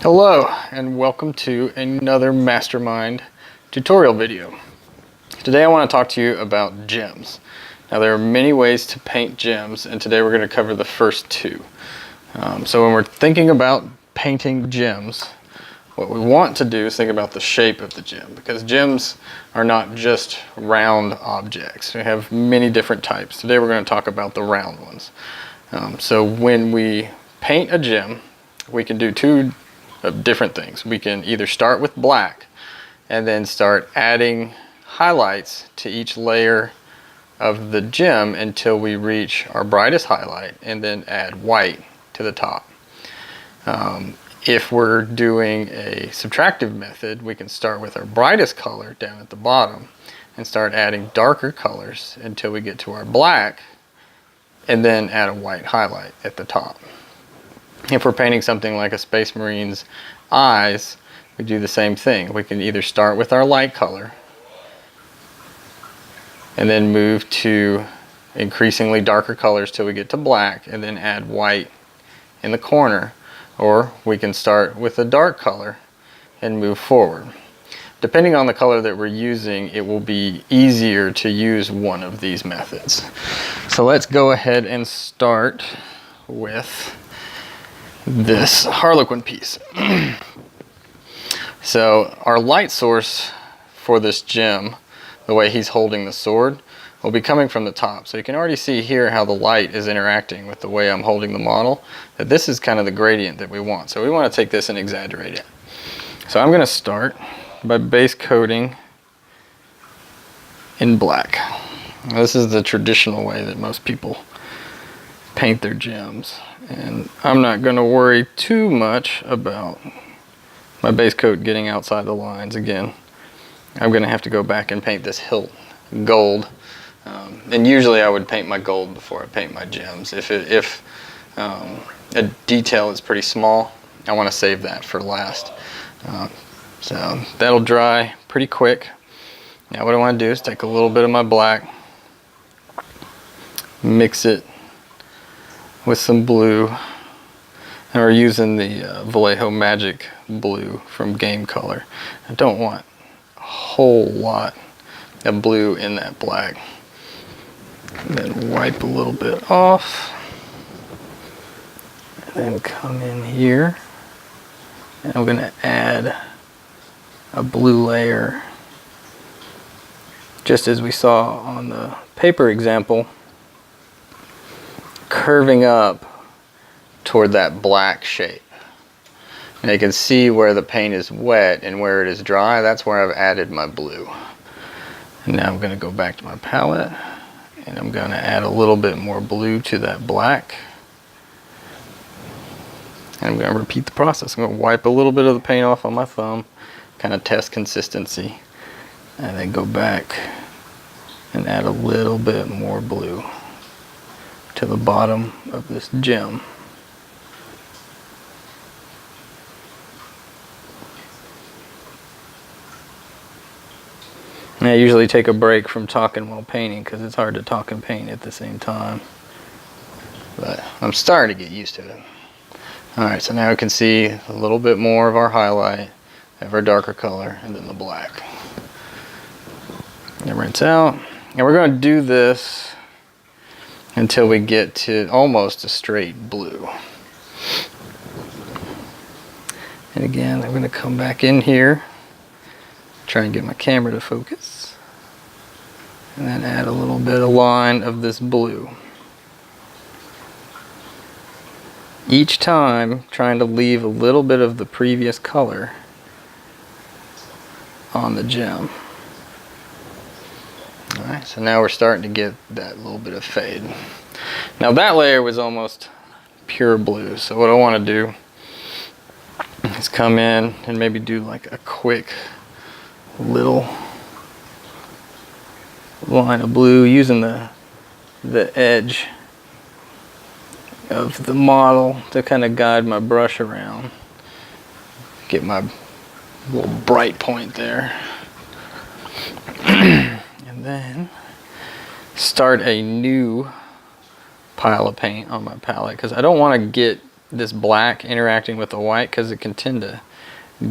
Hello and welcome to another Mastermind tutorial video. Today I want to talk to you about gems. Now there are many ways to paint gems and today we're going to cover the first two. So when we're thinking about painting gems, what we want to do is think about the shape of the gem, because gems are not just round objects. We have many different types. Today we're going to talk about the round ones. So when we paint a gem, we can do two different things. We can either start with black and then start adding highlights to each layer of the gem until we reach our brightest highlight, and then add white to the top. If we're doing a subtractive method, we can start with our brightest color down at the bottom and start adding darker colors until we get to our black, and then add a white highlight at the top. If we're painting something like a Space Marine's eyes, we do the same thing. We can either start with our light color and then move to increasingly darker colors till we get to black, and then add white in the corner, or we can start with a dark color and move forward. Depending on the color that we're using, it will be easier to use one of these methods. So let's go ahead and start with this Harlequin piece. So our light source for this gem, the way he's holding the sword, will be coming from the top. So you can already see here how the light is interacting with the way I'm holding the model, that this is kind of the gradient that we want. So we want to take this and exaggerate it. So I'm going to start by base coating in black. Now, this is the traditional way that most people paint their gems, and I'm not going to worry too much about my base coat getting outside the lines. Again, I'm going to have to go back and paint this hilt gold, and usually I would paint my gold before I paint my gems. If a detail is pretty small, I want to save that for last. So that'll dry pretty quick. Now what I want to do is take a little bit of my black, mix it with some blue, and we're using the Vallejo Magic blue from Game Color. I don't want a whole lot of blue in that black. And then wipe a little bit off, and then come in here, and I'm going to add a blue layer, just as we saw on the paper example, curving up toward that black shape. And you can see where the paint is wet and where it is dry. That's where I've added my blue. And now I'm going to go back to my palette, and I'm going to add a little bit more blue to that black. And I'm going to repeat the process. I'm going to wipe a little bit of the paint off on my thumb, kind of test consistency, and then go back and add a little bit more blue to the bottom of this gem. And I usually take a break from talking while painting because it's hard to talk and paint at the same time. But I'm starting to get used to it. Alright, so now we can see a little bit more of our highlight, of our darker color, and then the black. And rinse out. And we're going to do this until we get to almost a straight blue. And again, I'm going to come back in here, try and get my camera to focus, and then add a little bit of line of this blue. Each time trying to leave a little bit of the previous color on the gem. Alright, so now we're starting to get that little bit of fade. Now that layer was almost pure blue, so what I want to do is come in and maybe do like a quick little line of blue using the edge of the model to kind of guide my brush around. Get my little bright point there. And then start a new pile of paint on my palette, because I don't want to get this black interacting with the white, because it can tend to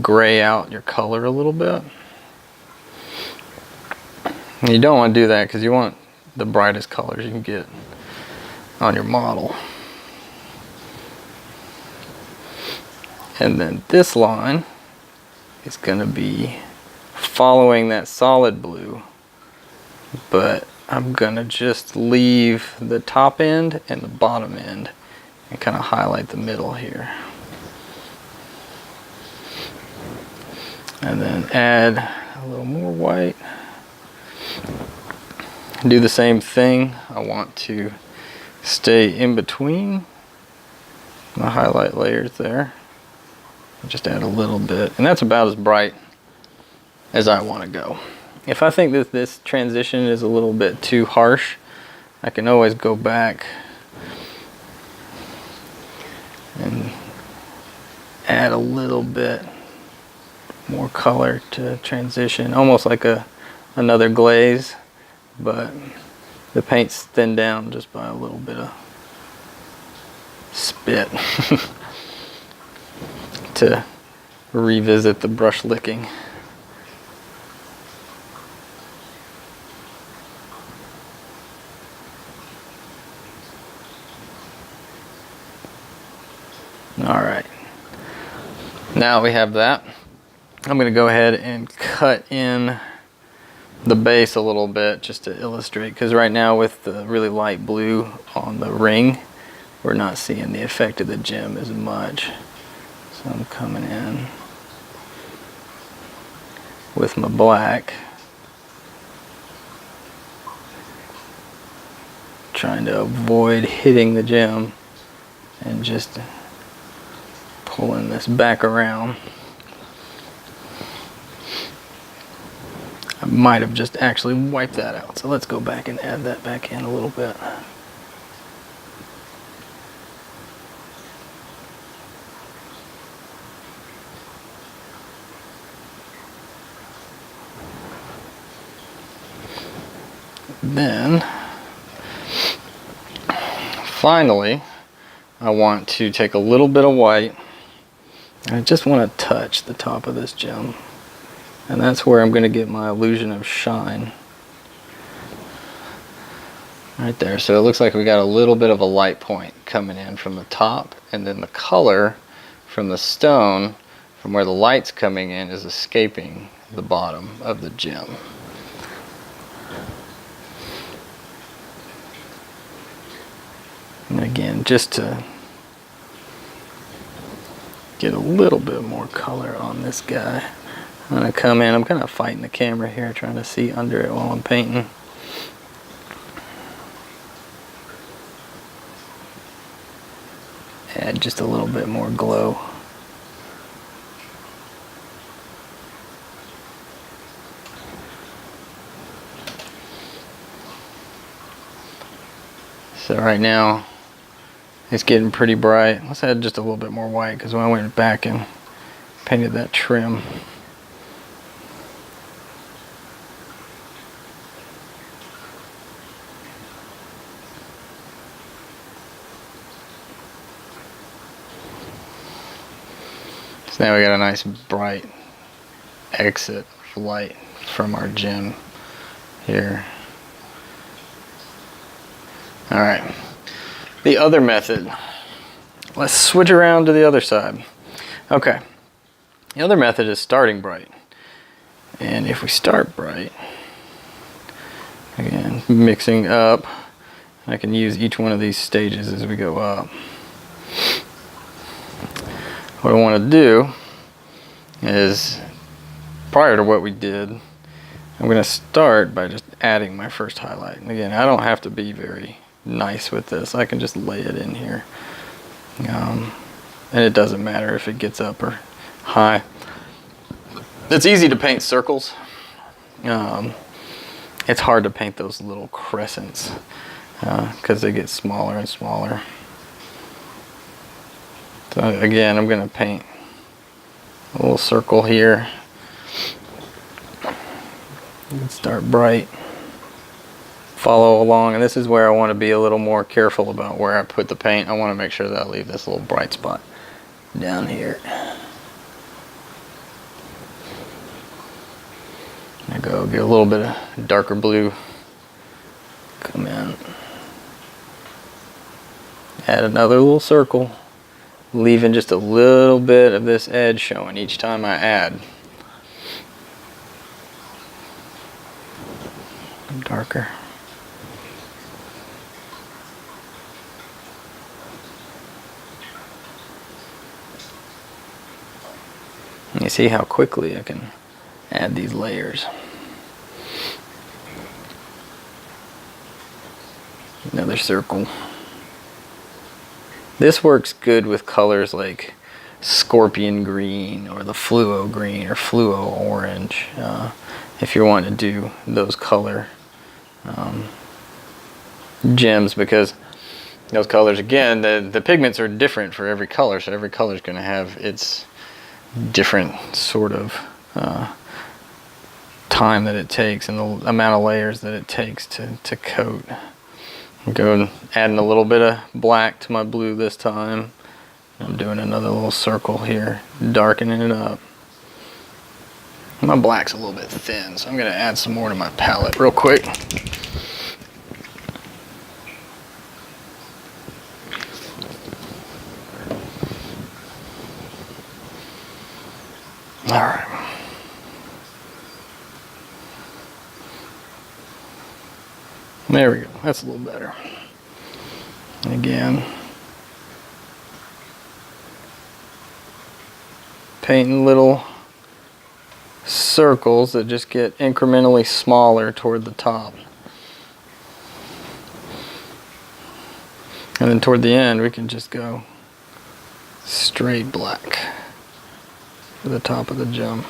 gray out your color a little bit. And you don't want to do that because you want the brightest colors you can get on your model. And then this line is going to be following that solid blue, but I'm going to just leave the top end and the bottom end and kind of highlight the middle here. And then add a little more white. Do the same thing. I want to stay in between my highlight layers there. Just add a little bit, and that's about as bright as I want to go. If I think that this transition is a little bit too harsh, I can always go back and add a little bit more color to transition, almost like another glaze, but the paint's thinned down just by a little bit of spit to revisit the brush licking. Alright, now we have that. I'm going to go ahead and cut in the base a little bit just to illustrate, because right now with the really light blue on the ring, we're not seeing the effect of the gem as much. So I'm coming in with my black, trying to avoid hitting the gem and just pulling this back around. I might have just actually wiped that out, so let's go back and add that back in a little bit. Then, finally, I want to take a little bit of white, and I just want to touch the top of this gem. And that's where I'm going to get my illusion of shine. Right there. So it looks like we got a little bit of a light point coming in from the top, and then the color from the stone, from where the light's coming in, is escaping the bottom of the gem. And again, just to get a little bit more color on this guy, I'm going to come in, I'm kind of fighting the camera here, trying to see under it while I'm painting. Add just a little bit more glow. So right now, it's getting pretty bright. Let's add just a little bit more white, because when I went back and painted that trim, so now we got a nice bright exit of light from our gem here. Alright, the other method. Let's switch around to the other side. Okay, the other method is starting bright. And if we start bright, again, mixing up, I can use each one of these stages as we go up. What I want to do is, prior to what we did, I'm going to start by just adding my first highlight. And again, I don't have to be very nice with this. I can just lay it in here. And it doesn't matter if it gets up or high. It's easy to paint circles. It's hard to paint those little crescents because they get smaller and smaller. So again, I'm going to paint a little circle here. Let's start bright. follow along, and this is where I want to be a little more careful about where I put the paint. I want to make sure that I leave this little bright spot down here. I go get a little bit of darker blue, come in, add another little circle, leaving just a little bit of this edge showing each time I add. Darker. You see how quickly I can add these layers. Another circle. This works good with colors like scorpion green or the fluo green or fluo orange, if you want to do those color gems, because those colors, again, the pigments are different for every color, so every color is going to have its different sort of time that it takes and the amount of layers that it takes to coat. I'm going adding a little bit of black to my blue this time. I'm doing another little circle here, darkening it up. My black's a little bit thin, so I'm going to add some more to my palette real quick. All right. There we go. That's a little better. And again, painting little circles that just get incrementally smaller toward the top. And then toward the end, we can just go straight black for the top of the gem.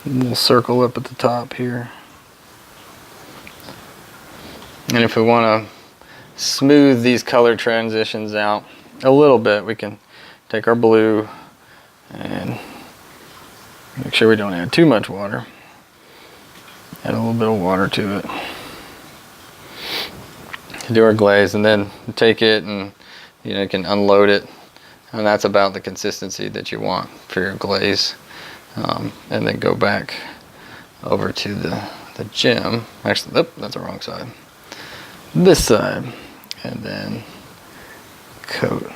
A little circle up at the top here. And if we want to smooth these color transitions out a little bit, we can take our blue and make sure we don't add too much water. Add a little bit of water to it. Do our glaze, and then take it and you can unload it, and that's about the consistency that you want for your glaze. And then go back over to the gem. Actually, that's the wrong side. This side, and then coat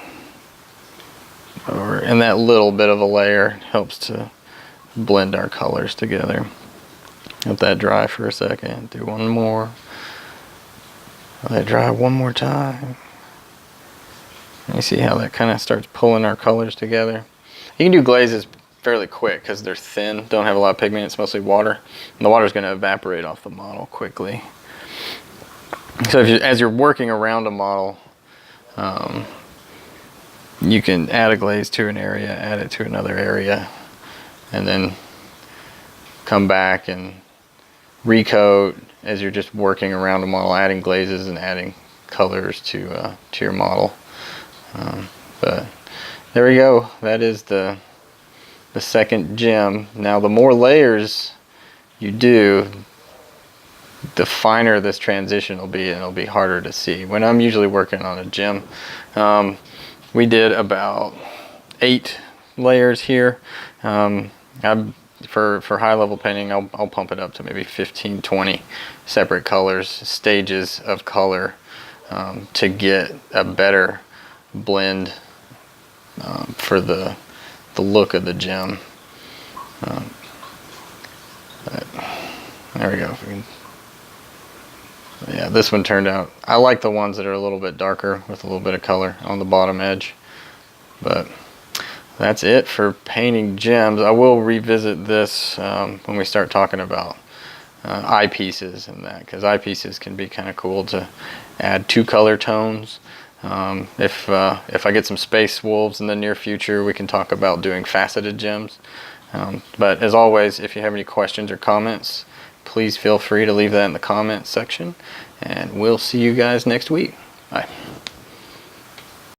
over, and that little bit of a layer helps to blend our colors together. Let that dry for a second. Do one more. Let it dry one more time. And you see how that kind of starts pulling our colors together. You can do glazes fairly quick because they're thin, don't have a lot of pigment, it's mostly water, and the water is going to evaporate off the model quickly. So as you're working around a model, you can add a glaze to an area, add it to another area, and then come back and recoat as you're just working around a model, adding glazes and adding colors to your model. But there we go. That is the second gem. Now, the more layers you do, the finer this transition will be, and it'll be harder to see. When I'm usually working on a gem, we did about 8 layers here. For high level painting, I'll pump it up to maybe 15, 20 separate colors, stages of color, to get a better blend for the look of the gem. There we go. Yeah, this one turned out, I like the ones that are a little bit darker with a little bit of color on the bottom edge. But that's it for painting gems. I will revisit this when we start talking about eyepieces and that, because eyepieces can be kind of cool to add 2 color tones. If I get some space wolves in the near future, we can talk about doing faceted gems. But as always, if you have any questions or comments, please feel free to leave that in the comments section, and we'll see you guys next week. Bye.